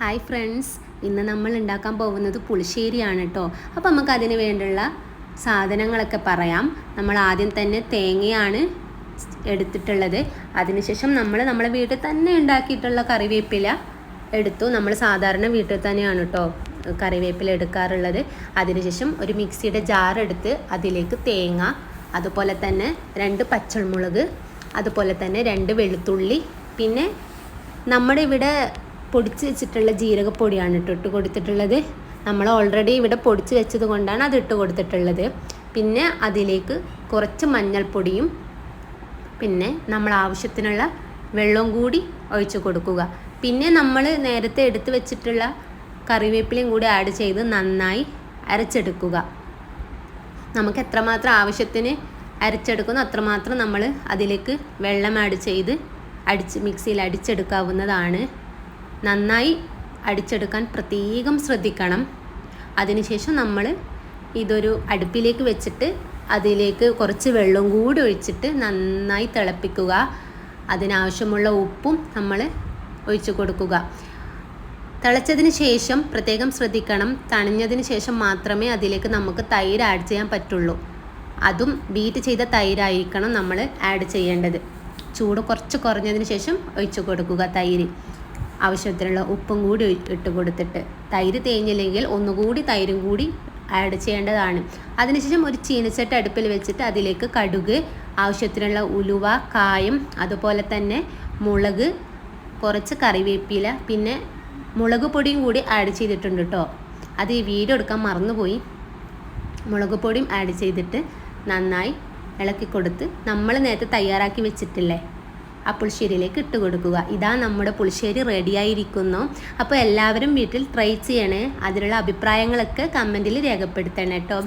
Hi friends, ഇന്ന് നമ്മൾ ഉണ്ടാക്കാൻ പോകുന്നത് പുളിശ്ശേരിയാണ് കേട്ടോ. അപ്പോൾ നമുക്ക് അതിന് വേണ്ടിയുള്ള സാധനങ്ങളൊക്കെ പറയാം. നമ്മൾ ആദ്യം തന്നെ തേങ്ങയാണ് എടുത്തിട്ടുള്ളത്. അതിനുശേഷം നമ്മളെ വീട്ടിൽ തന്നെ ഉണ്ടാക്കിയിട്ടുള്ള കറിവേപ്പില എടുത്തു. നമ്മൾ സാധാരണ വീട്ടിൽ തന്നെയാണ് കേട്ടോ കറിവേപ്പില എടുക്കാറുള്ളത്. അതിനുശേഷം ഒരു മിക്സിയുടെ ജാർ എടുത്ത് അതിലേക്ക് തേങ്ങ, അതുപോലെ തന്നെ 2 പച്ചമുളക്, അതുപോലെ തന്നെ 2 വെളുത്തുള്ളി, പിന്നെ നമ്മുടെ ഇവിടെ പൊടിച്ച് വെച്ചിട്ടുള്ള ജീരകപ്പൊടിയാണ് ഇട്ട് കൊടുത്തിട്ടുള്ളത്. നമ്മൾ ഓൾറെഡി ഇവിടെ പൊടിച്ച് വെച്ചത് കൊണ്ടാണ് അത് ഇട്ട് കൊടുത്തിട്ടുള്ളത്. പിന്നെ അതിലേക്ക് കുറച്ച് മഞ്ഞൾപ്പൊടിയും പിന്നെ നമ്മൾ ആവശ്യത്തിനുള്ള വെള്ളവും കൂടി ഒഴിച്ച് കൊടുക്കുക. പിന്നെ നമ്മൾ നേരത്തെ എടുത്ത് വെച്ചിട്ടുള്ള കറിവേപ്പിലയും കൂടി ആഡ് ചെയ്ത് നന്നായി അരച്ചെടുക്കുക. നമുക്ക് എത്രമാത്രം ആവശ്യത്തിന് അരച്ചെടുക്കുന്നു അത്രമാത്രം നമ്മൾ അതിലേക്ക് വെള്ളം ആഡ് ചെയ്ത് മിക്സിയിൽ അടിച്ചെടുക്കാവുന്നതാണ്. നന്നായി അടിച്ചെടുക്കാൻ പ്രത്യേകം ശ്രദ്ധിക്കണം. അതിനുശേഷം നമ്മൾ ഇതൊരു അടുപ്പിലേക്ക് വെച്ചിട്ട് അതിലേക്ക് കുറച്ച് വെള്ളം കൂടി ഒഴിച്ചിട്ട് നന്നായി തിളപ്പിക്കുക. അതിനാവശ്യമുള്ള ഉപ്പും നമ്മൾ ഒഴിച്ചു കൊടുക്കുക. തിളച്ചതിന് ശേഷം പ്രത്യേകം ശ്രദ്ധിക്കണം, തണിഞ്ഞതിന് ശേഷം മാത്രമേ അതിലേക്ക് നമുക്ക് തൈര് ആഡ് ചെയ്യാൻ പറ്റുള്ളൂ. അതും ബീറ്റ് ചെയ്ത തൈരായിരിക്കണം നമ്മൾ ആഡ് ചെയ്യേണ്ടത്. ചൂട് കുറച്ച് കുറഞ്ഞതിന് ശേഷം ഒഴിച്ചു കൊടുക്കുക തൈര്. ആവശ്യത്തിനുള്ള ഉപ്പും കൂടി ഇട്ട് കൊടുത്തിട്ട്, തൈര് തേഞ്ഞില്ലെങ്കിൽ ഒന്നുകൂടി തൈരും കൂടി ആഡ് ചെയ്യേണ്ടതാണ്. അതിനുശേഷം ഒരു ചീനച്ചട്ടി അടുപ്പിൽ വെച്ചിട്ട് അതിലേക്ക് കടുക്, ആവശ്യത്തിനുള്ള ഉലുവ, കായം, അതുപോലെ തന്നെ മുളക്, കുറച്ച് കറിവേപ്പില, പിന്നെ മുളക് പൊടിയും കൂടി ആഡ് ചെയ്തിട്ടുണ്ട് കേട്ടോ. അത് ഈ വീഡിയോ എടുക്കാൻ മറന്നുപോയി. മുളക് പൊടിയും ആഡ് ചെയ്തിട്ട് നന്നായി ഇളക്കി കൊടുത്ത് നമ്മൾ നേരത്തെ തയ്യാറാക്കി വെച്ചിട്ടില്ലേ ആ പുളിശ്ശേരിയിലേക്ക് ഇട്ട് കൊടുക്കുക. ഇതാ നമ്മുടെ പുളിശ്ശേരി റെഡിയായിരിക്കുന്നു. അപ്പോൾ എല്ലാവരും വീട്ടിൽ ട്രൈ ചെയ്യണേ. അതിലുള്ള അഭിപ്രായങ്ങളൊക്കെ കമൻറ്റിൽ രേഖപ്പെടുത്തണം കേട്ടോ.